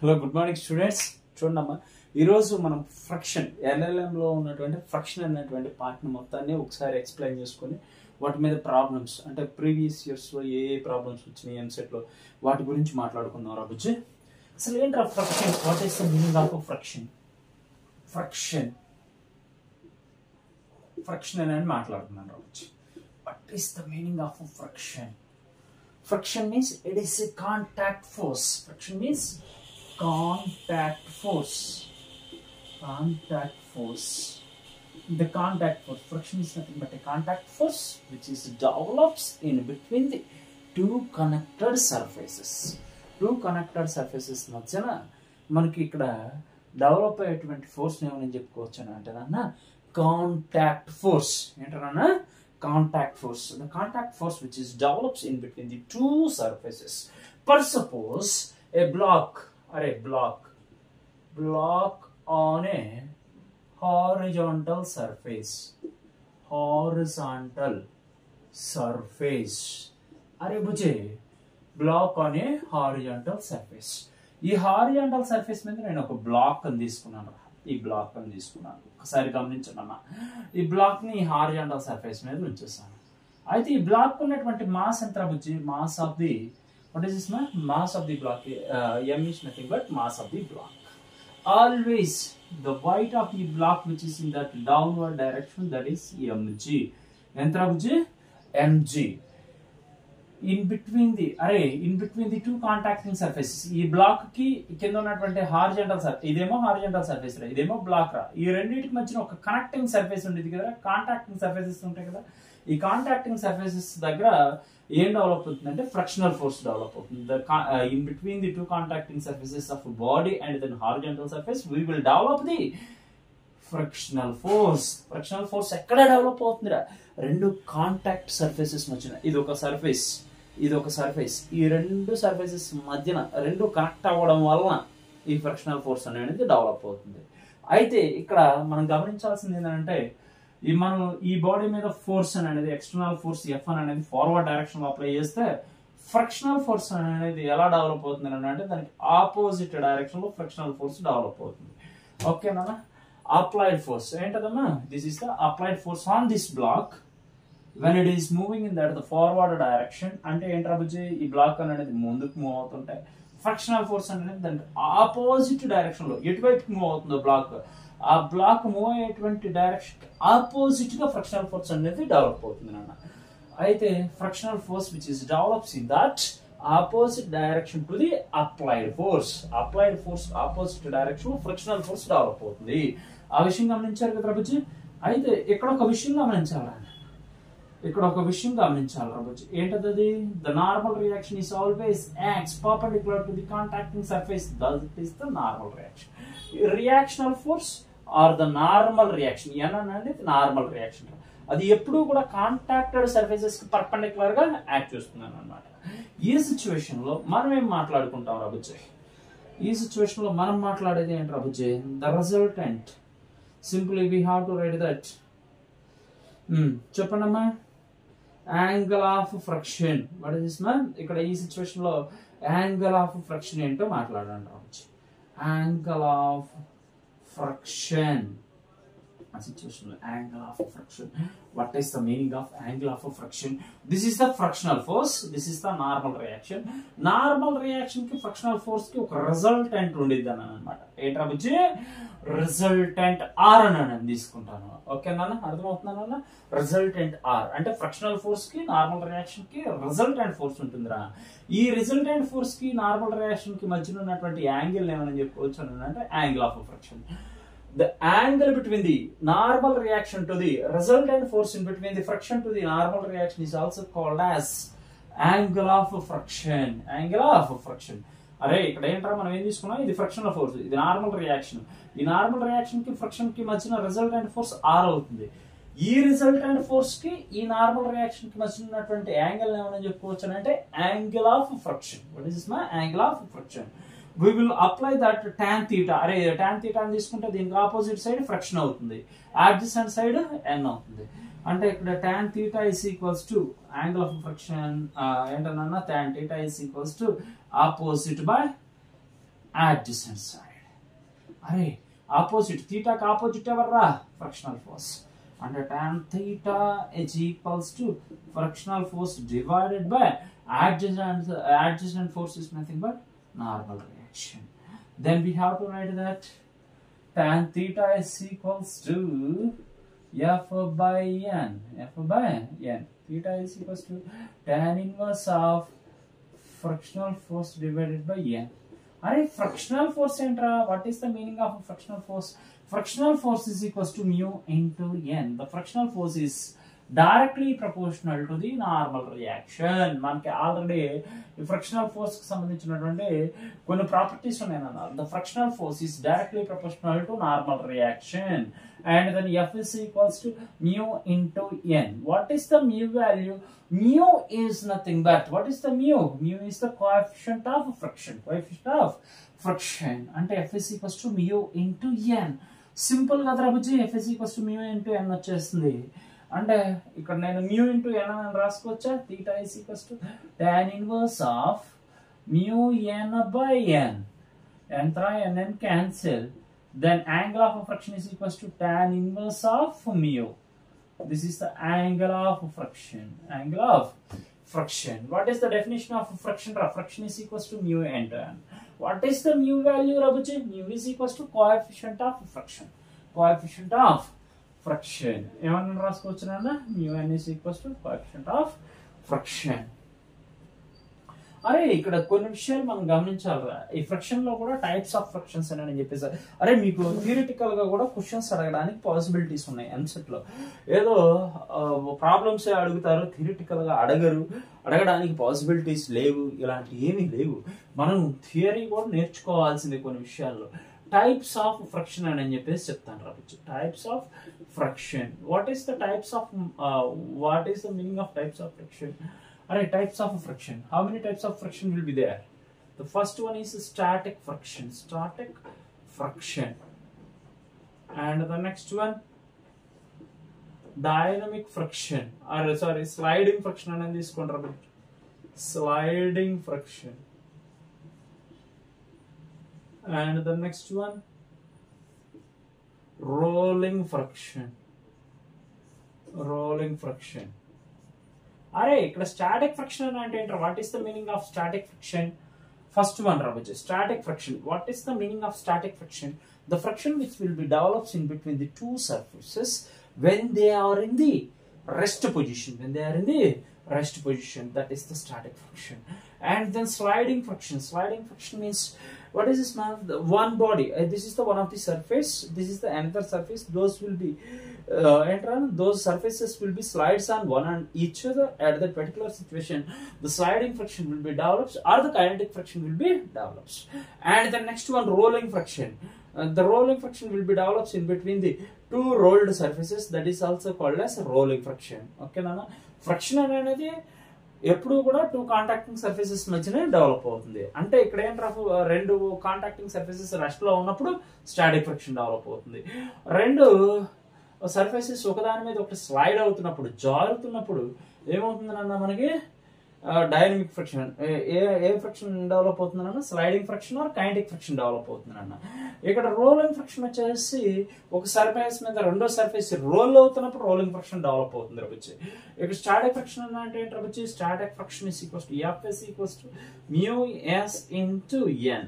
Hello good morning students. చూడమ్మా, ఈరోజు మనం ఫ్రిక్షన్ ఎల్ఎల్ఎంలో ఉన్నటువంటి ఫ్రిక్షన్ అనేటువంటి పార్ట్ని మొత్తాన్ని ఒకసారి ఎక్స్ప్లెయిన్ చేసుకొని వాటి మీద ప్రాబ్లమ్స్ అంటే ప్రీవియస్ ఇయర్స్లో ఏ ప్రాబ్లమ్స్ వచ్చినాయి ఎంసెట్లో వాటి గురించి మాట్లాడుకుందాం రాబుజ్జి. అసలు ఏంట్రా friction? What is the meaning of friction? Friction అని మాట్లాడుతున్నాను రాబుజ్జి. What is the meaning of friction? Friction means it is a contact force. Friction means contact force. The contact force. Friction is nothing but a contact force which is develops in between the two connected surfaces. Two connected surfaces మధ్యన మనకి ఇక్కడ develop అయ్యేటువంటి force ఏమని చెప్పుకోవచ్చు అంటే అన్న contact force. ఏంటన్నా? Contact force. The contact force which is develops in between the two surfaces. Per suppose a block on a horizontal surface. Are buje block on a horizontal surface. ఈ horizontal surface మీద నేను ఒక black అని తీసుకున్నాను. ఒకసారి గమనించండి. ఈ black ని హారిజాంటల్ సర్ఫేస్ మీద ఉంచేసాను. అయితే ఈ బ్లాక్ ఉన్నటువంటి మాస్ ఎంత బుజ్జి? Mass of the what is this mass of the block? m is nothing but mass of the block. Always the weight of the block which is in that downward direction, that is mg. ఎంత బుజ్జి? mg. In between the two contacting surfaces. ఈ black కి కింద ఉన్నటువంటి horizontal surface, ఇదేమో horizontal surface రా, ఇదేమో black రా. ఈ రెండింటికి మధ్యన ఒక కనెక్టింగ్ సర్ఫేస్ ఉండేది కదా, కాంటాక్టింగ్ సర్ఫేసెస్ ఉంటాయి కదా. ఈ కాంటాక్టింగ్ సర్ఫేసెస్ దగ్గర ఏం డెవలప్ అవుతుందంటే ఫ్రిక్షనల్ ఫోర్స్ డెవలప్ అవుతుంది. In between the two contacting surfaces of body and then horizontal surface we will develop the frictional force. Frictional force ఎక్కడ డెవలప్ అవుతుందిరా? రెండు కాంటాక్ట్ సర్ఫేసెస్ మధ్యన. ఇది ఒక సర్ఫేస్, ఇది ఒక సర్ఫేస్. ఈ రెండు సర్ఫేసెస్ మధ్యన రెండు కనెక్ట్ అవ్వడం వలన ఈ ఫ్రిక్షనల్ ఫోర్స్ అనేది డెవలప్ అవుతుంది. అయితే ఇక్కడ మనం గమనించాల్సింది ఏంటంటే మనం ఈ బాడీ మీద ఫోర్స్ అనేది ఎక్స్టర్నల్ ఫోర్స్ F అనేది ఫార్వర్డ్ డైరెక్షన్ లో అప్లై చేస్తే ఫ్రిక్షనల్ ఫోర్స్ అనేది ఎలా డెవలప్ అవుతుంది అంటే దానికి ఆపోజిట్ డైరెక్షన్ లో ఫ్రిక్షనల్ ఫోర్స్ డెవలప్ అవుతుంది. ఓకేనా? అప్లైడ్ ఫోర్స్ ఏంటదమ్మా? This is the applied force on this block when it is moving in the forward direction. అంటే ఏంట్రా బుజ్జి? ఈ బ్లాక్ అనేది ముందుకు మూవ్ అవుతుంటాయి. ఫ్రిక్షనల్ ఫోర్స్ అనేది దానికి ఆపోజిట్ డైరెక్షన్ లో ఎటువైపు మూవ్ అవుతుందో బ్లాక్, ఆ బ్లాక్ మూవ్ అయ్యేటువంటి డైరెక్షన్ ఆపోజిట్ గా ఫ్రిక్షనల్ ఫోర్స్ అనేది డెవలప్ అవుతుంది అన్న. అయితే frictional force which is develops in that opposite direction to the applied force. Opposite direction frictional force develop అవుతుంది. ఆ విషయం గమనించారు కదా బుజ్జి? అయితే ఇక్కడ ఒక విషయం గమనించాలి రాబోజు. ఏంటది? The normal reaction is always acts perpendicular to the contacting surface. That is the normal reaction. Reactional force or the normal reaction అనేది నార్మల్ రియాక్షన్. అది ఎప్పుడూ కూడా కాంటాక్టెడ్ సర్ఫేసెస్ కి పర్పెండిక్యులర్ గా యాక్ట్ చేస్తున్నాను అనమాట. ఈ సిచ్యువేషన్ లో మనం ఏం మాట్లాడుకుంటాం రాబోజు? ఈ సిచ్యువేషన్ లో మనం మాట్లాడేది ఏంటి రాబోజు? The resultant. Simply we have to write that. చెప్పండమ్మా. Angle of friction. What is this man? ఇక్కడ ఈ situation low angle of friction ఏంటో మాట్లాడండి రావచ్చు. Angle of friction. ఆ situation low angle of friction. What is the meaning of angle of friction? This is the frictional force, this is the normal reaction. Normal reaction కి frictional force కి ఒక resultant ఉండేది అని అనమాట. ఏంట్రా బుజ్జి? Resultant are అని నేను తీసుకుంటాను. ఓకేనా? అర్థమవుతుందా? రిజల్టెంట్ ఆర్ అంటే ఫ్రిక్షనల్ ఫోర్స్ కి నార్మల్ రియాక్షన్ కి రిజల్టెంట్ ఫోర్స్ ఉంటుందిరా. ఈ రిజల్టెంట్ ఫోర్స్ కి నార్మల్ రియాక్షన్ కి మధ్యన ఉన్నటువంటి యాంగిల్ ఏమని చెప్పుకోవచ్చు అంటే angle of friction. The angle between the normal reaction to the resultant force in between the friction to the normal reaction is also called as angle of friction. అరే ఇక్కడ ఏంట్రా మనం ఏం తీసుకున్నాం? ఇది ఫ్రిక్షనల్ ఫోర్స్, ఇది నార్మల్ రియాక్షన్. ఈ normal reaction కి ఫ్రిక్షన్ కి మధ్యన రిజల్టెంట్ ఫోర్స్ R అవుతుంది. ఈ రిజల్టెంట్ ఫోర్స్ కి ఈ నార్మల్ రియాక్షన్ కి మధ్య ఉన్నటువంటి యాంగిల్ ఏమని చెప్పుకోవచ్చు అంటే angle of friction. What is my angle of friction? We will apply that tan theta. అరే tan theta అని తీసుకుంటే దీనికి ఆపోజిట్ సైడ్ ఫ్రిక్షన్ అవుతుంది, అడ్జసెంట్ సైడ్ n అవుతుంది. అంటే ఇక్కడ tan theta is equals to angle of friction ఏంటన్నా tan theta is equals to opposite by adjacent side. Arey, opposite, theta ka opposite evarra? Frictional force. And tan theta is equals to frictional force divided by adjacent force is nothing but normal reaction. Then we have to write that tan theta is equals to F by N. F by N. Theta is equals to tan inverse of frictional force divided by N. Arey, frictional force entra. What is the meaning of frictional force? Frictional force is equals to mu into N. The frictional force is directly proportional to the normal reaction. మనకి already ఈ frictional force కి సంబంధించినటువంటి కొన్ని properties ఉన్నాయన్నారు. The frictional force is directly proportional to normal reaction. And then F is equals to mu into N. What is the mu value? Mu is nothing but, what is the mu? Mu is the coefficient of friction. Coefficient of friction. And F is equals to mu into N. Simple గా రాబోజీ F is equals to mu into N వచ్చేస్తుంది. అంటే ఇక్కడ నేను mu into N అని రాసుకోవచ్చా? Theta is equals to tan inverse of mu N by N. N cancel. Then angle of friction is equals to tan inverse of mu. This is the angle of friction. Angle of friction. What is the definition of friction? Friction is equals to mu into N. What is the mu value, Rabuji? Mu is equals to coefficient of friction. Coefficient of friction. ఏమన్నా రాసుకోవచ్చునా? Mu N is equals to coefficient of friction. అరే ఇక్కడ కొన్ని విషయాలు మనం గమనించాలిరా. ఈ friction లో కూడా types of frictions అని చెప్పేసి అరే మీకు థియరిటికల్ గా కూడా క్వశ్చన్స్ అడగడానికి పాసిబిలిటీస్ ఉన్నాయి. ఎంసెట్ లో ఏదో ప్రాబ్లమ్స్ అడుగుతారు, థియరిటికల్ గా అడగడానికి పాసిబిలిటీస్ లేవు, ఇలాంటి ఏమీ లేవు. మనం థియరీ కూడా నేర్చుకోవాల్సిందే కొన్ని విషయాల్లో. టైప్స్ ఆఫ్ ఫ్రిక్షన్ అని చెప్పేసి చెప్తాను రావచ్చు. Types of friction. What is the meaning of types of friction? Alright, types of friction. How many types of friction will be there? The first one is static friction. Static friction. And the next one, dynamic friction. Sliding friction. Sliding friction. And the next one, rolling friction. Rolling friction. అరే ఇక్కడ static friction అంటే ఏంటో? What is the meaning of static friction? First one రావచ్చు static friction. What is the meaning of static friction? The friction which will be develops in between the two surfaces when they are in the rest position. When they are in the rest position, that is the static friction. And then sliding friction. Sliding friction means, what is this man? The one body. This is the one of the surface. This is the another surface. Those will be those surfaces will be slides on one and each other at that particular situation. The sliding friction will be developed, or the kinetic friction will be developed. And the next one, rolling friction. The rolling friction will be developed in between the two rolled surfaces. That is also called as rolling friction. Okay, Nana? Friction అనేది ఎప్పుడు కూడా two contacting surfaces మధ్యనే develop అవుతుంది. అంటే ఇక్కడ ఏంటి, రెండు contacting surfaces rest లో ఉన్నప్పుడు స్టాటిక్ ఫ్రిక్షన్ డెవలప్ అవుతుంది. రెండు సర్ఫేసెస్ ఒకదాని మీద ఒకటి స్లైడ్ అవుతున్నప్పుడు, జారుతున్నప్పుడు ఏమవుతుందన్న మనకి డైనమిక్ ఫ్రిక్షన్. ఏ ఫ్రిక్షన్ డెవలప్ అవుతుందన్న? Sliding friction or kinetic friction develop అవుతుందన్న. ఇక్కడ రోలింగ్ ఫ్రిక్షన్ వచ్చేసి ఒక సర్ఫేస్ మీద రెండో సర్ఫేస్ రోల్ అవుతున్నప్పుడు రోలింగ్ ఫ్రిక్షన్ డెవలప్ అవుతుంది రబుచ్చి. ఇక్కడ స్టాటిక్ ఫ్రిక్షన్ అంటే ఏంటి రబుచ్చి? Static friction is equals to F is equals to mu s into n.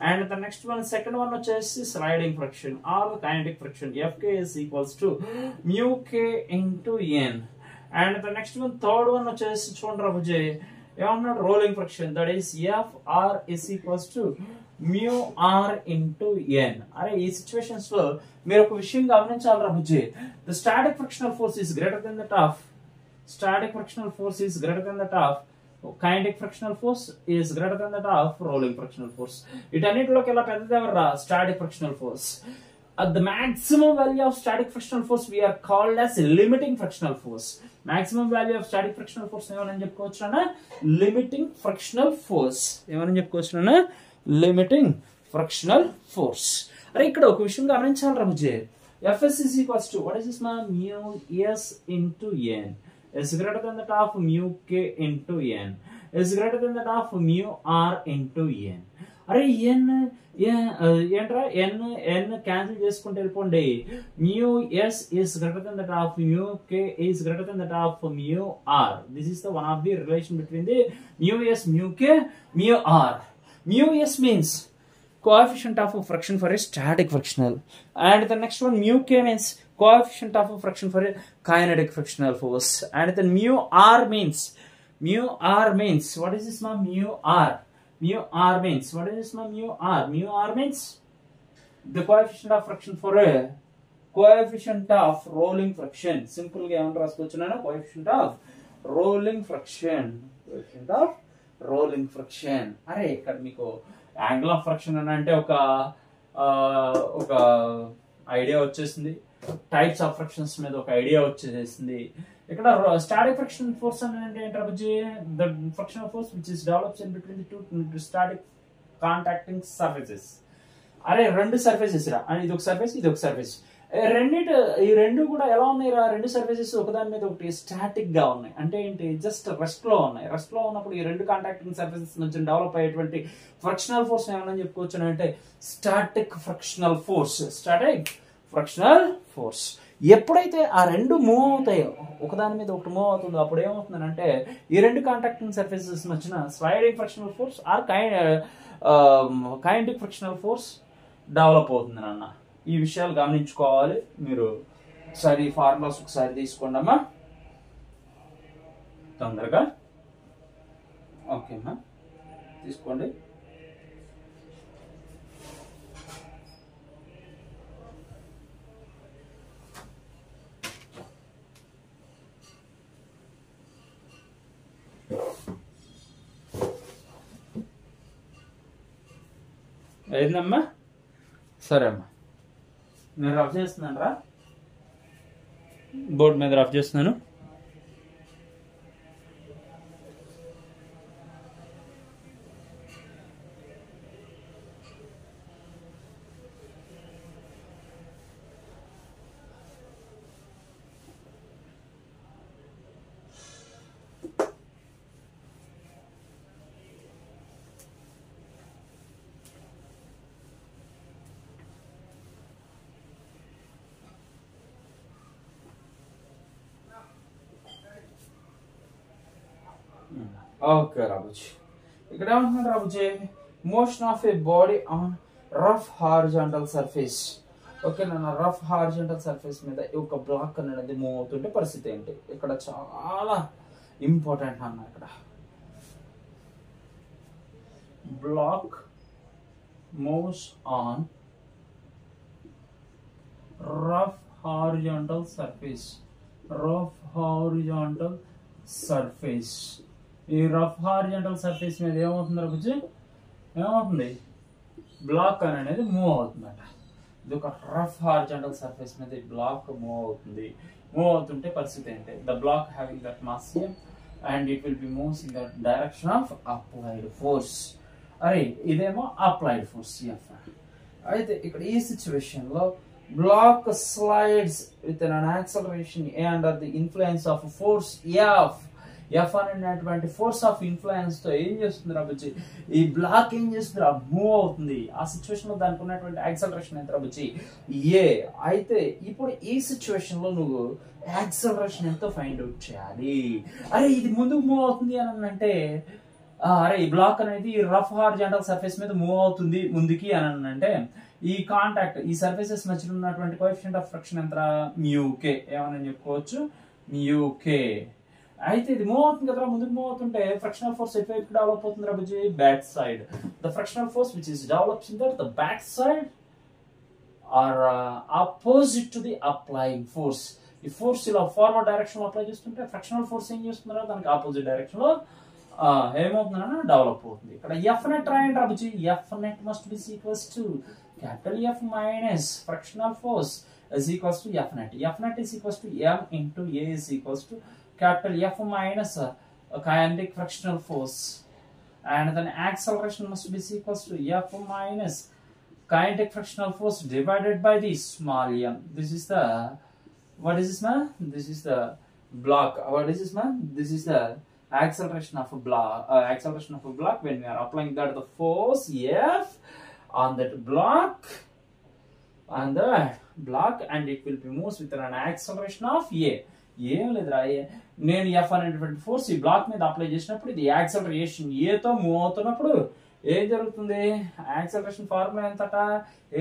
And the next one, second one వచ్చేసి sliding friction or kinetic friction. Fk is equals to mu k into n. And the next one, third one వచ్చేసి చూడండి రాబుజీ ఏమన్నాడు? Rolling friction. That is Fr is equals to mu r into n. అరే ఈ situations లో మీరు ఒక విషయం గమనించాలి రాబుజీ. The static frictional force is greater than that of kinetic frictional force is greater than that of rolling frictional force. వీటన్నిటిలోకి ఎలా పెద్దది ఎవర్రా? Static frictional force. At the maximum value of static frictional force we are called as limiting frictional force. Maximum value of static frictional force ఏమని చెప్పుకోవచ్చునా? Limiting frictional force. ఏమని చెప్పుకోవచ్చునా? Limiting frictional force. అరే ఇక్కడ ఒక విషయం గమనించాలి రాబుజీ. Fs is equals to, what is this man? Mu s into n is greater than that of mu k into n is greater than that of mu r into n. అరే ఎన్ ఏంట్రా ఎన్ cancel చేసుకుంటే వెళ్ళిపోండి. Mu s is greater then that of mu k is greater then that of mu r. This is the one of the relation between the mu s, mu k, mu r. Mu s means coefficient of a friction for a static frictional, and the next one mu k means coefficient of a friction for a kinetic frictional force, and then mu r means what is this ma? Mu r means what is this ma? Mu r means the coefficient of friction for a coefficient of rolling friction. Simple ga em raskochunana coefficient of rolling friction. అరే ఇక్కడ మీకు angle of friction అని అంటే ఒక idea వచ్చేసింది. Types of frictions మీద ఒక idea వచ్చేసింది. ఇక్కడ స్టాటిక్ ఫ్రిక్షన్ ఫోర్స్ అని అంటే ఏంటి? The frictional force which is develops in between the two static contacting surfaces. అరే రెండు సర్ఫేసెస్ రా, ఇది ఒక సర్ఫేస్, ఇది ఒక సర్ఫేస్. ఈ రెండు కూడా ఎలా ఉన్నాయి రా? రెండు సర్ఫేసెస్ ఒకదాని మీద ఒకటి స్టాటిక్ గా ఉన్నాయి. అంటే ఏంటి? జస్ట్ రెస్ట్ లో ఉన్నాయి. రెస్ట్ లో ఉన్నప్పుడు ఈ రెండు కాంటాక్టింగ్ సర్ఫేసెస్ నుంచి డెవలప్ అయ్యేటువంటి ఫ్రిక్షనల్ ఫోర్స్ ఏమన్నా చెప్పుకోవచ్చు అంటే స్టాటిక్ ఫ్రిక్షనల్ ఫోర్స్. ఎప్పుడైతే ఆ రెండు మూవ్ అవుతాయో, ఒకదాని మీద ఒకటి మూవ్ అవుతుందో, అప్పుడు ఏమవుతుందంటే ఈ రెండు కాంటాక్టింగ్ సర్ఫేసెస్ వచ్చిన sliding frictional force or kinetic frictional force develop అవుతుంది అన్న. ఈ విషయాలు గమనించుకోవాలి. మీరు ఒకసారి ఫార్ములాస్ ఒకసారి తీసుకోండి అమ్మా తొందరగా. ఓకేమ్మా, తీసుకోండి. అయిందమ్మా? సరే అమ్మా, నేను రఫ్ చేస్తున్నాను రా, బోర్డు మీద రఫ్ చేస్తున్నాను. ఓకే రాబుజీ, ఇక్కడ ఏమంటున్నాడు రాబుజీ? Motion of a body on rough horizontal surface. Okay నాన్న, రఫ్ హారిజాంటల్ సర్ఫేస్ మీద ఒక బ్లాక్ అనేది మూవ్ అవుతుంటే పరిస్థితి ఏంటి? ఇక్కడ చాలా ఇంపార్టెంట్ అన్న. ఇక్కడ block moves on rough horizontal surface. ఈ రఫ్ హారిజాంటల్ సర్ఫేస్ మీద ఏమవుతుంది రాబుజీ? ఏమవుతుంది? బ్లాక్ అనేది మూవ్ అవుతుందట. ఇది ఒక రఫ్ హారిజాంటల్ సర్ఫేస్ మీద ఈ బ్లాక్ మూవ్ అవుతుంది. మూవ్ అవుతుంటే పరిస్థితి ఏంటి? The block having that mass and it will be moves in the direction of applied force. అరే ఇదేమో అప్లైడ్ ఫోర్స్ F. అయితే ఇక్కడ ఈ సిచ్యువేషన్ లో block slides with an acceleration A under the influence of force F అనేటువంటి force of influence తో ఏం చేస్తుంది రాబుచ్చి? ఈ బ్లాక్ ఏం చేస్తుంది? మూవ్ అవుతుంది. ఆ సిచ్యువేషన్ లో దానికి ఉన్నటువంటి యాక్సలరేషన్ ఎంత రాబుచ్చి? A. అయితే ఇప్పుడు ఈ సిచ్యువేషన్ లో నువ్వు యాక్సలరేషన్ ఎంతో ఫైండ్ అవుట్ చేయాలి. అరే ఇది ముందుకు మూవ్ అవుతుంది అని అంటే, అరే ఈ బ్లాక్ అనేది రఫ్ హారిజాంటల్ సర్ఫేస్ మీద మూవ్ అవుతుంది ముందుకి అని అంటే, ఈ కాంటాక్ట్ ఈ సర్ఫేసెస్ మధ్యలో ఉన్నటువంటి కోఎఫిషియంట్ ఆఫ్ ఫ్రిక్షన్ ఎంత? మ్యూకే. ఏమని చెప్పుకోవచ్చు? మ్యూకే. అయితే ఇది మూవ్ అవుతుంది కదా, ముందుకు మూవ్ అవుతుంటే ఫ్రిక్షనల్ ఫోర్స్ ఎటువైపు డెవలప్ అవుతుంది రాబుజీ? Back side. The frictional force which is develops in the back side or opposite to the applying force. ఈ ఫోర్స్ ఇలా ఫార్వర్డ్ డైరెక్షన్ లో అప్లై చేస్తుంటే ఫ్రిక్షనల్ ఫోర్స్ ఏం చేస్తున్నారో దానికి ఆపోజిట్ డైరెక్షన్ లో ఏమవుతుందన్నా డెవలప్ అవుతుంది. ఇక్కడ ఎఫ్ నెట్ రాయండి రాబుజీ. F net must be equals to capital F minus frictional force is equals to F net. F net is equals to M into A is equals to capital F minus kinetic frictional force, and then acceleration must be equals to F minus kinetic frictional force divided by the small m. This is the, what is this man? This is the block. What is this man? This is the acceleration of a block when we are applying that the force F on that block and it will be moves with an acceleration of A. ఏం లేదురా, నేను F అనేటువంటి force ఈ black మీద apply చేసినప్పుడు ఇది acceleration ఏతో move అవుతున్నప్పుడు ఏం జరుగుతుంది? యాక్సలరేషన్ ఫార్ములా ఎంతట?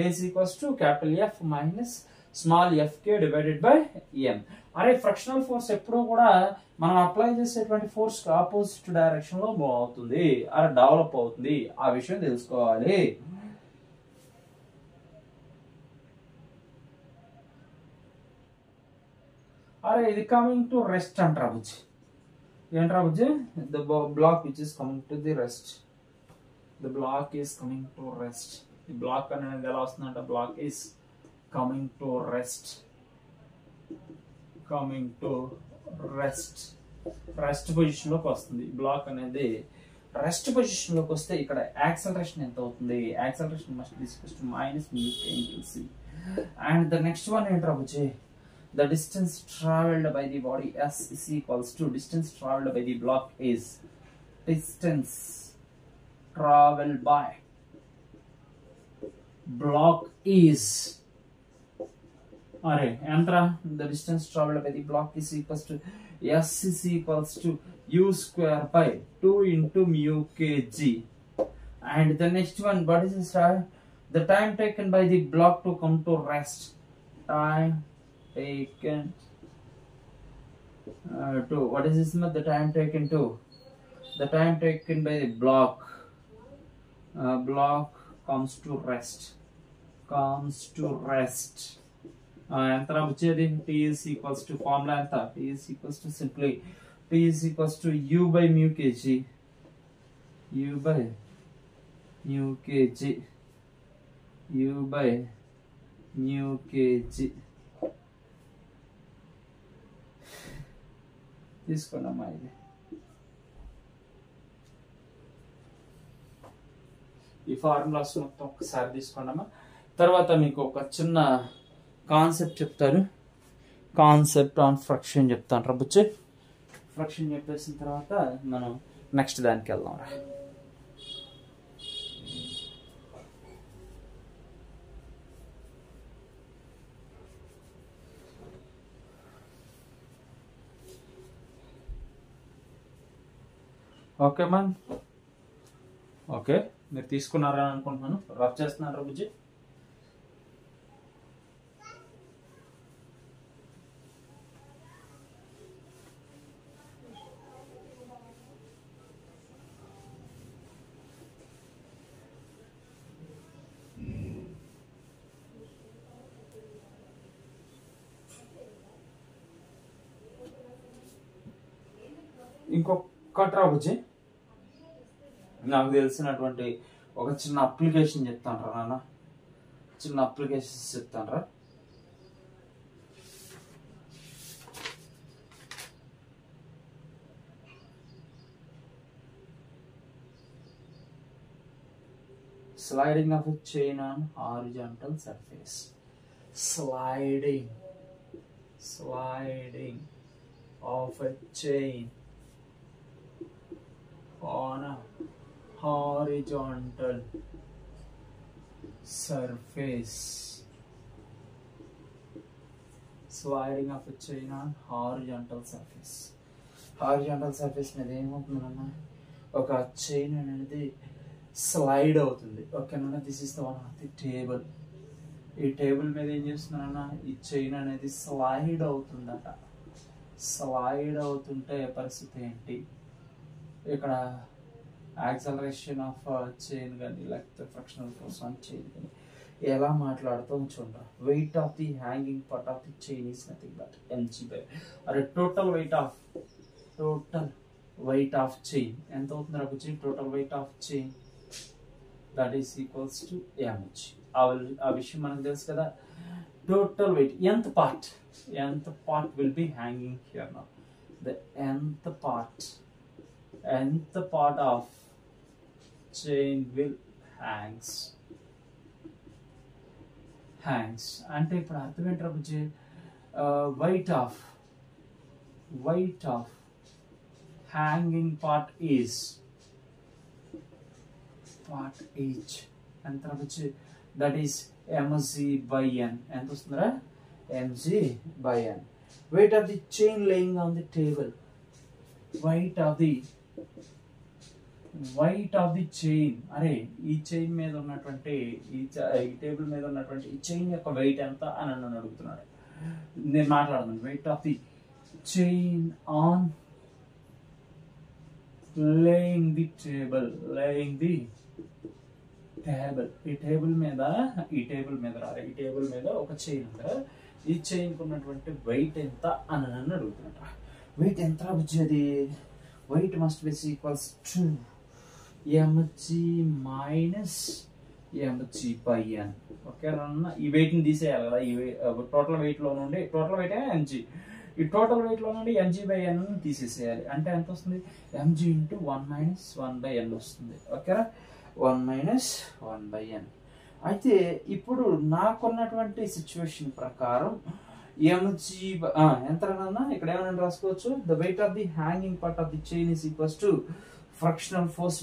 A's equals to capital F minus small f k divided by m. అరే ఫ్రిక్షనల్ ఫోర్స్ ఎప్పుడూ కూడా మనం అప్లై చేసేటువంటి ఫోర్స్ కి ఆపోజిట్ డైరెక్షన్ లో మూవ్ అవుతుంది, అరే డెవలప్ అవుతుంది. ఆ విషయం తెలుసుకోవాలి. అరే ఇది కమింగ్ టు రెస్ట్ అంటారా బుజ్జి? ఏంట్రా బుజ్జి? The block which is coming to the rest. The block is coming to rest. ఈ బ్లాక్ అనేది ఎలా వస్తుందంట? Block is coming to rest. Coming to rest. Rest position లోకి వస్తుంది. బ్లాక్ అనేది రెస్ట్ పొజిషన్ లోకి వస్తే ఇక్కడ యాక్సలరేషన్ ఎంత అవుతుంది? Acceleration must be equals to minus mu k into c. And the next one ఏంట్రా బుజ్జి? The distance traveled by the body S is equals to distance traveled by the block is distance traveled by block is enter the distance traveled by the block is equals to S is equals to U square by 2 into mu kg. And the next one, what is this? The time taken by the block to come to rest. Time taken to, what is this? The time taken to, the time taken by the block comes to rest. Enter t is equals to formula anta. T is equals to simply T is equals to U by mu kg. U by mu kg. U by mu kg. తీసుకోండమ్మా. ఇది ఈ formulas మొత్తం ఒకసారి తీసుకోండమ్మా. తర్వాత మీకు ఒక చిన్న concept చెప్తారు. Concept on friction చెప్తాను రా బుచ్చి. ఫ్రిక్షన్ చెప్పేసిన తర్వాత మనం నెక్స్ట్ దానికి వెళ్దాం రా. Okay ma'am. ఓకే, మీరు తీసుకున్నారని అనుకుంటున్నాను. రఫ్ చేస్తున్నారా బుజ్జి? ఇంకొకటి రా బుజ్జి, నాకు తెలిసినటువంటి ఒక చిన్న అప్లికేషన్ చెప్తాను రా నాన్న. చిన్న అప్లికేషన్స్ చెప్తాను రా. Sliding of a chain on horizontal surface. Sliding of a chain on a horizontal surface. Sliding of a chain on horizontal surface. Horizontal surface మీద ఏమవుతుందన్నా, ఒక చైన్ అనేది స్లైడ్ అవుతుంది. ఓకేనా? This is the one of the table. ఈ table మీద ఏం చేస్తున్నానన్నా, ఈ chain అనేది స్లైడ్ అవుతుందట. స్లైడ్ అవుతుంటే పరిస్థితి ఏంటి? ఇక్కడ యాక్సలరేషన్ ఆఫ్ చైన్ కానీ లేకపోతే ఫ్రిక్షనల్ ఫోర్స్ ఆన్ చైన్ కానీ ఎలా మాట్లాడుతాం చూడండి. Weight of the hanging part of the chain is nothing but mg by అరే టోటల్ వెయిట్ ఆఫ్ చైన్ ఎంత అవుతుంది రా బుజ్జి? Total weight of chain that is equals to mg. ఆ విషయం మనకు తెలుసు కదా. Total weight nth part will be hanging here now. The nth part of chain will hangs. అంటే ఇప్పుడు అర్థం ఏంట్రా బుజ్జి? weight of hanging part is ఎంత వచ్చి that is mg by n. ఎంత వస్తుందిరా? mg by n. Weight of the chain laying on the table. Weight of the chain. అరే ఈ చైన్ మీద ఉన్నటువంటి ఈ టేబుల్ మీద ఉన్నటువంటి ఈ చైన్ యొక్క వెయిట్ ఎంత అని నన్ను అడుగుతున్నాడు. నేను మాట్లాడుతున్నాను. Wait of the chain on laying the table. ఈ టేబుల్ మీద ఒక చైన్ ఉంది. ఈ చైన్ ఉన్నటువంటి వెయిట్ ఎంత అని నన్ను అడుగుతున్నట్టు. వెయిట్ ఎంత వచ్చేది? Weight must be equals to mg minus mg by n. Okay అన్న, ఈ వెయిట్ ని తీసేయాలి కదా. ఈ టోటల్ వెయిట్ లో నుండి టోటల్ వెయిట్ mg, ఈ టోటల్ వెయిట్ లో నుండి mg by n తీసేసేయాలి. అంటే ఎంత వస్తుంది? mg into 1 minus 1 by n వస్తుంది. ఓకేరా, 1 minus 1 by n. అయితే ఇప్పుడు నాకున్నటువంటి సిచ్యువేషన్ ప్రకారం mg ఎంత అన్నా ఇక్కడ ఏమైనా రాసుకోవచ్చు. The weight of the hanging part of the chain is equals to fractional force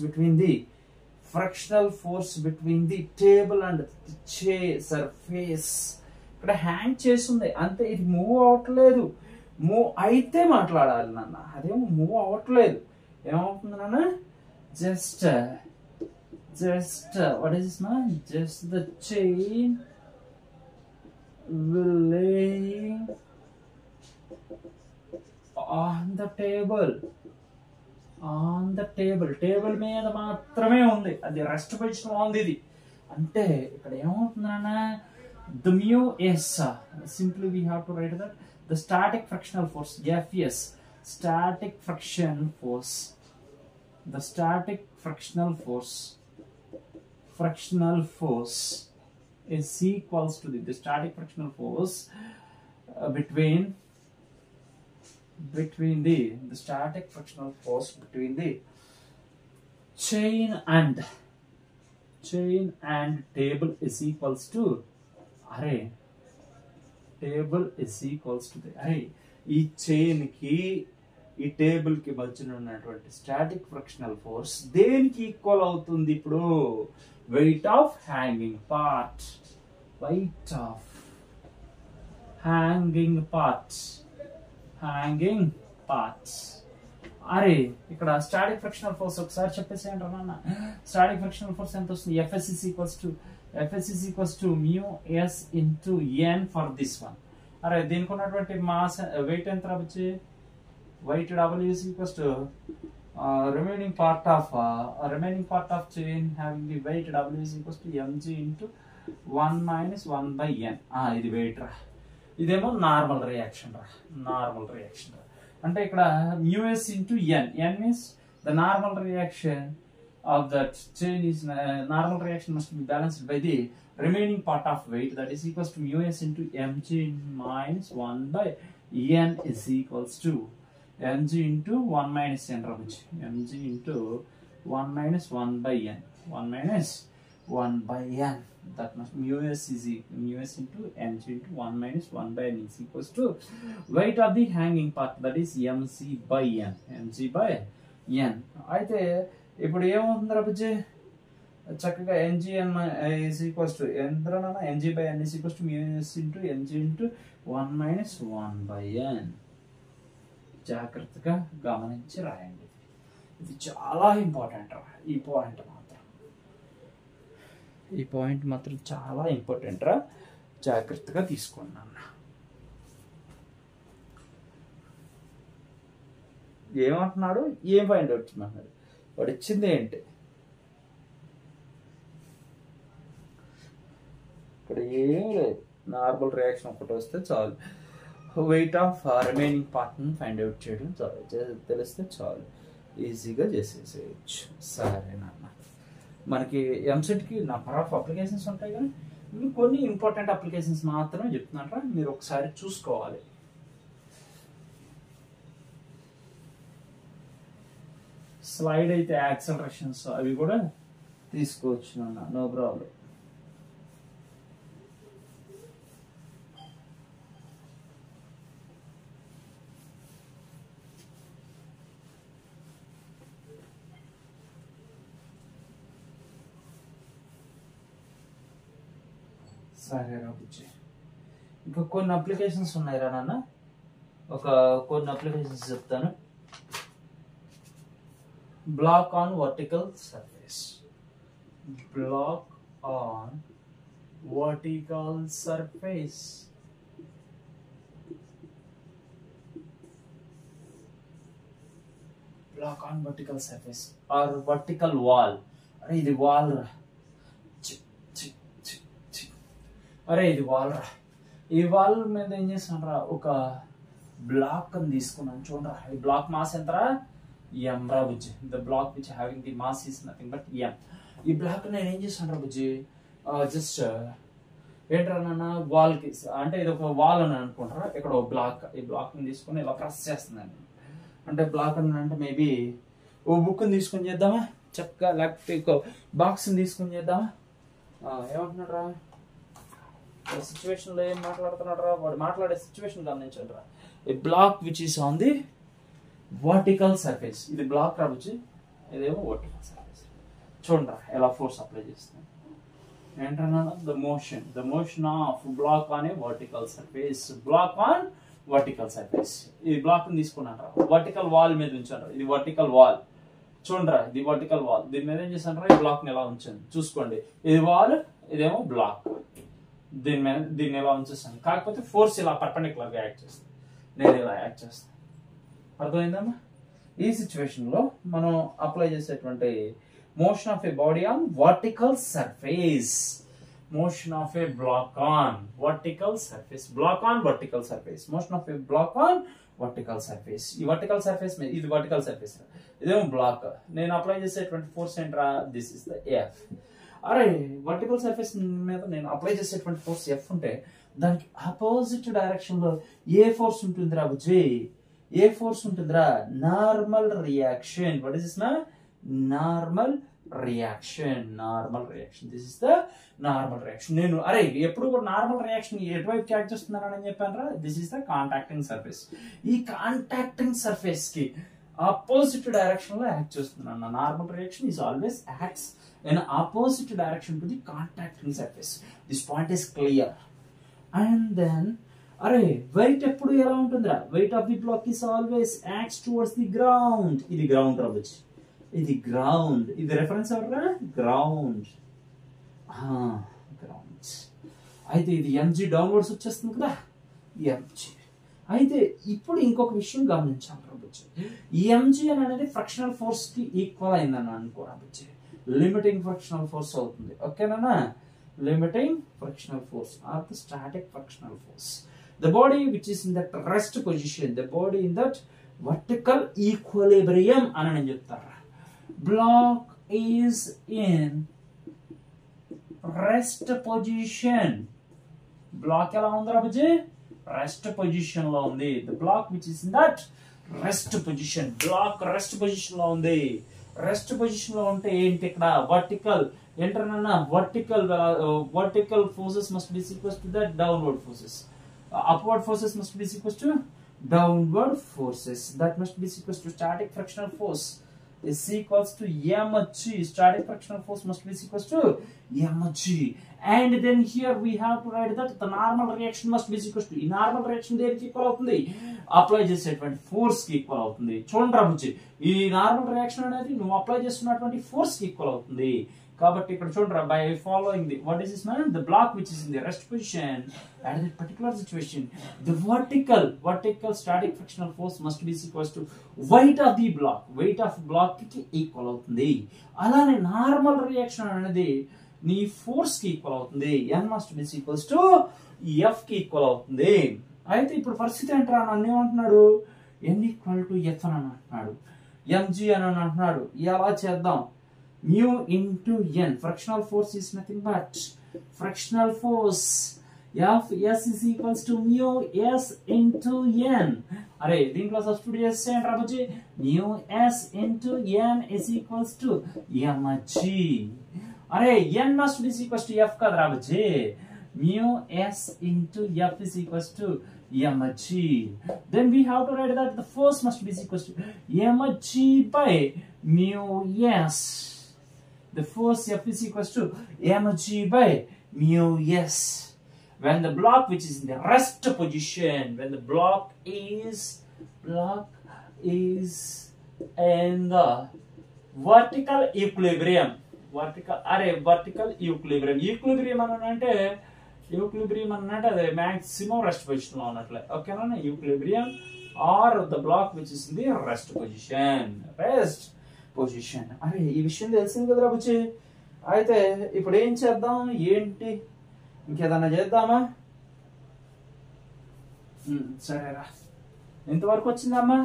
between the table and the chair surface. ఇక్కడ హ్యాంగ్ చేస్తుంది అంతే, ఇది మూవ్ అవ్వట్లేదు. మూవ్ అయితే మాట్లాడాలి నాన్న, అదేమో మూవ్ అవ్వట్లేదు. ఏమవుతుంది నాన్న? Just what is this man? Just the chain will lay on the table. Table మీద మాత్రమే ఉంది, అది రెస్ట్ పొజిషన్ లో ఉంది. ఇది అంటే ఇక్కడ ఏమవుతుందన్న, the mu s, simply we have to write that the static frictional force Fs, the static frictional force is equals to the static frictional force between the static frictional force between the chain and table is equals to ఈ chain కి ఈ table కి మధ్యన ఉన్నటువంటి static frictional force దేనికి equal అవుతుంది? ఇప్పుడు weight of hanging parts. అరే ఇక్కడ స్టాటిక్ ఫ్రిక్షనల్ ఫోర్స్ ఒకసారి చెప్పేసేయండి నాన్న. స్టాటిక్ ఫ్రిక్షనల్ ఫోర్స్ ఎంత వస్తుంది? Fs is equals to mu s into n for this one. అరే దీనికి ఉన్నటువంటి మాస్ వెయిట్ ఎంత వచ్చి weight W is equals to remaining part of chain having the weight W is equals to mg into 1 minus 1 by n. ఇది wait రా, ఇదేమో normal reaction రా. అంటే ఇక్కడ μs into n means the normal reaction of that chain is normal reaction must be balanced by the remaining part of weight, that is equals to μs into mg minus 1 by n is equals to mg into 1 minus n mg into 1 minus 1 by n, 1 minus 1 by n. That must μs into mg into 1 minus 1 by n is equals to weight of the hanging part, that is mg by n. అయితే ఇప్పుడు ఏమవుతుంది రబుజీ? చక్కగా mgn is equals to ఎంతనా mg by n is equals to μs into mg into 1 minus 1 by n. జాగ్రత్తగా గమనించి రాయండి. ఇది చాలా ఇంపార్టెంట్ రా. ఈ పాయింట్ మాత్రం చాలా ఇంపార్టెంట్ రా, జాగ్రత్తగా తీసుకోండి నాన్న. ఏమంటున్నాడు? ఏం పాయింట్ వచ్చిందన్నాడు? వాడు ఇచ్చింది ఏంటి? ఇక్కడ ఏం లేదు, నార్మల్ రియాక్షన్ ఒకటి వస్తే చాలు. వెయిట్ ఆఫ్ రిమైనింగ్ పార్ట్ని ఫైండ్ అవుట్ చేయడం చాలు, తెలిస్తే చాలు, ఈజీగా చేసేసేయచ్చు. సరేనా? మనకి ఎంసెట్కి నెంబర్ ఆఫ్ అప్లికేషన్స్ ఉంటాయి కానీ కొన్ని ఇంపార్టెంట్ అప్లికేషన్స్ మాత్రమే చెప్తున్నారా, మీరు ఒకసారి చూసుకోవాలి. స్లైడ్ అయితే యాక్సలరేషన్స్ అవి కూడా తీసుకోవచ్చు నాన్న, నో ప్రాబ్లం. సరే రాబుచ్చి ఇంకా కొన్ని అప్లికేషన్స్ ఉన్నాయి రా నాన్న కొన్ని అప్లికేషన్స్ చెప్తాను block on vertical surface block on vertical surface block on vertical surface or vertical wall అరే ఇది వాల్ రా అరే ఇది వాల్ రా ఈ వాల్ మీద ఏం చేస్తాను రా ఒక బ్లాక్ అని తీసుకున్నాను చూడరా ఈ బ్లాక్ మాస్ ఎంతరా ఎం రా బుజ్జి the block which having the mass is nothing but m ఈ బ్లాక్ నేను ఏం చేస్తాను రా బుజ్జి జస్ట్ ఏంట్రా నాన్న వాల్ కి అంటే ఇది ఒక వాల్ అని అనుకుంటారా ఇక్కడ ఒక బ్లాక్ ఈ బ్లాక్ ని తీసుకుని ఇలా ప్రెస్ చేస్తున్నాను అంటే బ్లాక్ అని అంటే మేబీ ఓ బుక్ ని తీసుకొని చేద్దామా చక్కగా లేకపోతే బాక్స్ ని తీసుకొని చేద్దామా ఏమంటున్నాడు రా సిచ్యువేషన్ లో ఏం మాట్లాడుతున్నాడు రా వాడు మాట్లాడే సిచ్యువేషన్ గమనించండి రా a block which is on the vertical surface ఇది బ్లాక్ రా వచ్చి ఇదేమో వర్టికల్ సర్ఫేస్ చూడండి రా ఎలా ఫోర్స్ అప్లై చేస్తుంది ఏంటన్నా the motion of block on a vertical surface block on vertical surface ఇది బ్లాక్ ని తీసుకున్నాను రా వర్టికల్ వాల్ మీద ఉంచాను ఇది వర్టికల్ వాల్ చూడరా ఇది వర్టికల్ వాల్ దీని మీద ఏం చేశాను రా ఈ బ్లాక్ ని ఎలా ఉంచాను చూసుకోండి ఇది వాల్ ఇదేమో బ్లాక్ దీన్ని ఎలా ఉంచేస్తాను కాకపోతే ఫోర్స్ ఇలా పర్పెండిక్యులర్ గా యాక్ట్ చేస్తాను నేను ఇలా యాక్ట్ చేస్తాను అర్థమైందమ్మా ఈ సిచ్యువేషన్ లో మనం అప్లై చేసేటువంటి motion of a body on vertical surface motion of a block on vertical surface block on vertical surface motion of a block on vertical surface ఈ vertical surface మీద ఇది vertical surface ఇదేమో black నేను apply చేసేటువంటి force ఏంట్రా this is the F అరే vertical surface మీద నేను అప్లై చేసేటువంటి ఫోర్స్ ఎఫ్ ఉంటే దానికి ఆపోజిట్ డైరెక్షన్ లో ఏ ఫోర్స్ ఉంటుందిరా బుజ్జి ఏ ఫోర్స్ ఉంటుందిరా normal reaction what is this నా normal reaction this is the normal reaction నేను అరే ఎప్పుడు కూడా నార్మల్ రియాక్షన్ ఎటువైపు యాక్ట్ చేస్తున్నానని చెప్పాను రా this is the contacting surface ఈ కాంటాక్టింగ్ సర్ఫేస్ కి ఆపోజిట్ డైరెక్షన్ లో యాక్ట్ చేస్తున్నాను normal reaction is always acts in opposite direction to the contacting surface this point is clear and then అరే weight ఎప్పుడు ఎలా ఉంటుందిరా weight of the block is always acts towards the ground ఇది ground రా బుజ్జి ఇది ground ఇది reference ఎవరా గ్రౌండ్ గ్రౌండ్ అయితే ఇది ఎంజీ డౌన్వర్డ్స్ వచ్చేస్తుంది కదా ఎంజీ అయితే ఇప్పుడు ఇంకొక విషయం గమనించాలి రాబుచ్చి ఈ ఎంజీ అనేది ఫ్రిక్షనల్ ఫోర్స్ కి ఈక్వల్ అయిందని అనుకో రాబుచ్చి లిమిటింగ్ ఫ్రిక్షనల్ ఫోర్స్ అవుతుంది ఓకేనా limiting frictional force or the static frictional force the body which is in that rest position the body in that vertical equilibrium అని నేను చెప్తారా block is in rest position block ఎలా ఉందిరా బుజ్జి rest position లో ఉంది the block which is in that rest position block rest position లో ఉంది rest position లో ఉంటే ఏంటి ఇక్కడ vertical ఏంటన్నా vertical forces must be equal to the downward forces upward forces must be equal to downward forces that must be equal to static frictional force is equals to mg static frictional force must be equal to mg and then here we have to write that the normal reaction must be equal to normal reaction దేనికి equal అవుతుంది apply చేసేటువంటి force కి equal అవుతుంది చూడండి రాబుచ్చి ఈ normal reaction అనేది నువ్వు apply చేస్తున్నటువంటి ఫోర్స్ కి ఈక్వల్ అవుతుంది కాబట్టి ఇక్కడ చూడరా by following the what is this man the block which is in the rest position at this particular situation the vertical static frictional force must be equals to weight of the block కి equal అవుతుంది అలానే normal reaction అనేది నీ force కి equal అవుతుంది n must be equals to f కి equal అవుతుంది అయితే ఇప్పుడు పరిస్థితి ఏంట్రా నన్ను ఏమంటున్నాడు n ఈక్వల్ టు f అని అంటున్నాడు mg అని అంటున్నాడు ఎలా చేద్దాం mu into n frictional force is nothing but frictional force f s is equals to mu s into n అరే దీంట్లో సబ్స్టిట్యూట్ చేస్తే ఏంట్రా బుజ్జి mu s into n is equals to mg అరే n must be equals to f కదరా బుజ్జి mu s into f is equals to mg then we have to write that the force must be equals to mg by mu s the force F is equals to mg by mu s when the block which is in the rest position, when the block is in the vertical equilibrium, vertical equilibrium అంటే equilibrium అన్నట్టు అదే maximum rest position లో ఉన్నట్లే. ఓకేనా? Equilibrium or the block which is in the rest position. అరే ఈ విషయం తెలిసింది కదరా బుచ్చి. అయితే ఇప్పుడు ఏం చేద్దాం, ఏంటి ఇంకేదన్నా చేద్దామా? సరేరా, ఎంతవరకు వచ్చిందమ్మా?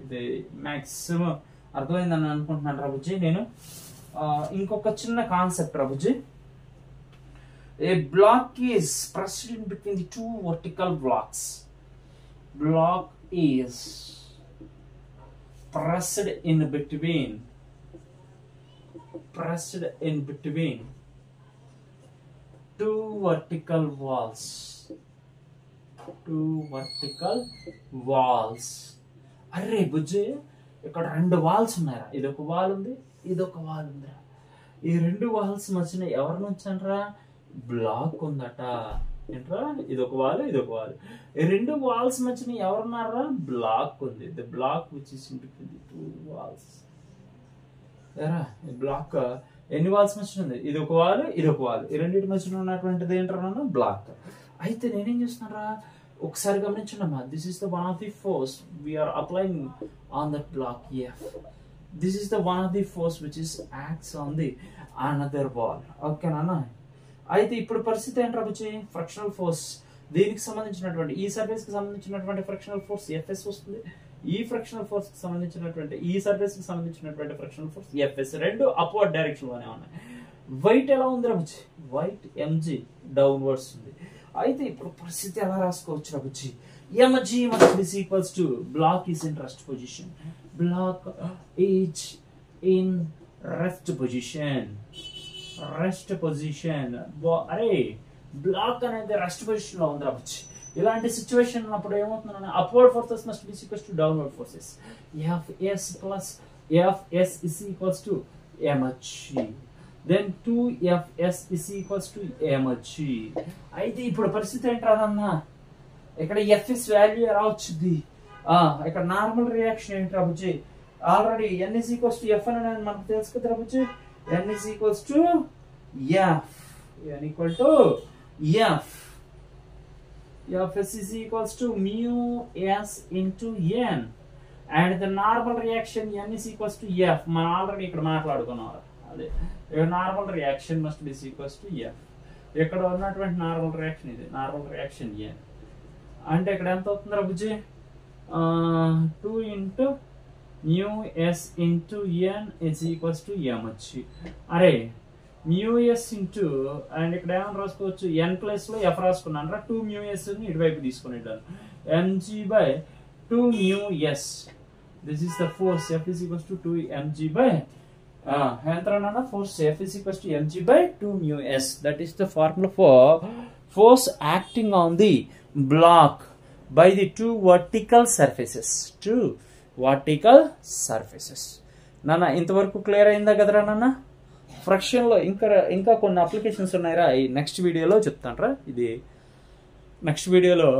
ఇది మాక్సిమం అర్థమైందని అనుకుంటున్నాను రా బుజ్జి. నేను ఇంకొక చిన్న కాన్సెప్ట్ రా బుజ్జి. A block is pressed in between the two vertical blocks. Block is pressed in between two vertical walls. అరే బుజ్జి, ఇక్కడ రెండు వాల్స్ ఉన్నాయా? ఇదొక వాల్ ఉంది, ఇదొక వాల్ ఉందిరా. ఈ రెండు వాల్స్ మధ్యన ఎవరి నుంచనరా? బ్లాక్ ఉందట. ఏంట్రా? ఇదొక వాల్, ఇదొక వాల్. ఈ రెండు వాల్స్ మధ్యన ఎవరున్నారా? బ్లాక్ ఉంది. The block which is in between the two walls. ఈ బ్లాక్ ఎన్ని వాల్స్ మధ్యన ఉంది? ఇదొక వాల్, ఇదొక వాల్. ఈ రెండింటి మధ్యన ఉన్నటువంటిది ఏంటన్నా? బ్లాక్. అయితే నేనేం చేస్తున్నారా, ఒకసారి గమనించండి అమ్మా. This is the one of the force we are applying on that block F. This is the one of the force which is acts on the another wall. ఓకేనా? అయితే ఇప్పుడు పరిస్థితి ఏంట్రా బుచ్చి? ఫ్రిక్షనల్ ఫోర్స్, దీనికి సంబంధించినటువంటి ఈ సర్ఫేస్ కి సంబంధించినటువంటి ఫ్రిక్షనల్ ఫోర్స్ ఎఫ్ఎస్ వస్తుంది. ఈ ఫ్రిక్షనల్ ఫోర్స్ కి సంబంధించినటువంటి ఈ సర్ఫేస్ కి సంబంధించినటువంటి ఫ్రిక్షనల్ ఫోర్స్ ఎఫ్ఎస్. రెండు అప్వర్డ్ డైరెక్షన్ లోనే ఉన్నాయి. వైట్ ఎలా ఉంది రా బుచ్చి? వైట్ ఎంజీ డౌన్వర్డ్స్ ఉంది. అయితే ఇప్పుడు పరిస్థితి ఎలా రాసుకోవచ్చు రా బుచ్చి? Mg must be equals to block is in rest position. Block is in rest position. అరే బ్లాక్ అనేది రెస్ట్ పొజిషన్ లో ఉంది రా బుచ్చి. ఇలాంటి సిచ్యువేషన్ ఉన్నప్పుడు ఏమవుతుందంటే upward forces must be equals to downward forces. Fs is equals to mg. Then 2Fs is equals to mg. అయితే ఇప్పుడు పరిస్థితి ఏంట్రాదన్నా, ఇక్కడ Fs వాల్యూ ఎలా వచ్చింది? ఇక్కడ నార్మల్ రియాక్షన్ ఏంట్రా బుజ్జి? Already n is equals to F అని మనకు తెలుసు కదా బుజ్జి. n is equals to F. n equal to F. Fs is equals to mu s into n. And the normal reaction n is equals to F. మనం already ఇక్కడ మాట్లాడుకున్నాం. అదే normal reaction must be equals to F. ఇక్కడ ఉన్నటువంటి normal reaction ఇది, normal reaction n. అంటే ఇక్కడ ఎంత అవుతుందిరా బుజ్జి? 2 into mu s into n is equals to mg. అరే mu s into అండ్ ఇక్కడ ఏమని రాసుకోవచ్చు? n ప్లేస్ లో f రాసుకున్నాను రా. 2 mu s ని ఇటువైపు తీసుకునేటాను. mg by 2 mu s. This is the force. F is equals to 2 mg by force F is equals to mg by 2 mu s. That is the formula for force acting on the block by the two vertical surfaces. నాన్న ఇంతవరకు clear అయిందా కదరా నాన్న? Fraction లో ఇంకా కొన్ని applications ఉన్నాయిరా. ఈ నెక్స్ట్ వీడియోలో చెప్తాను. ఇది నెక్స్ట్ వీడియోలో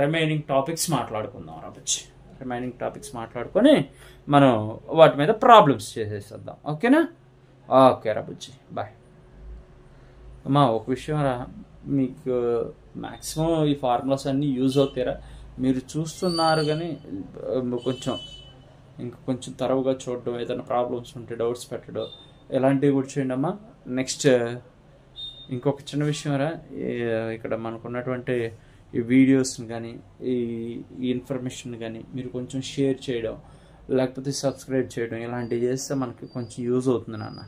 రిమైనింగ్ టాపిక్స్ మాట్లాడుకుందాం రా బుచ్చి. రిమైనింగ్ టాపిక్స్ మాట్లాడుకొని మనం వాటి మీద ప్రాబ్లమ్స్ చేసేద్దాం. ఓకేనా? ఓకే రా బుజ్జి, బాయ్. అమ్మా ఒక విషయం రా, మీకు మ్యాక్సిమం ఈ ఫార్ములాస్ అన్నీ యూజ్ అవుతాయిరా. మీరు చూస్తున్నారు కానీ కొంచెం తరవుగా చూడడం, ఏదైనా ప్రాబ్లమ్స్ ఉంటే డౌట్స్ పెట్టడం ఇలాంటివి కూడా చేయండి అమ్మా. నెక్స్ట్ ఇంకొక చిన్న విషయం రా, ఇక్కడ మనకున్నటువంటి ఈ వీడియోస్ని కానీ ఈ ఇన్ఫర్మేషన్ కానీ మీరు కొంచెం షేర్ చేయడం, లేకపోతే సబ్స్క్రైబ్ చేయడం ఇలాంటివి చేస్తే మనకి కొంచెం యూజ్ అవుతుంది నాన్న.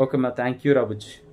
ఓకే మా, థ్యాంక్ యూ రా బుజ్జి.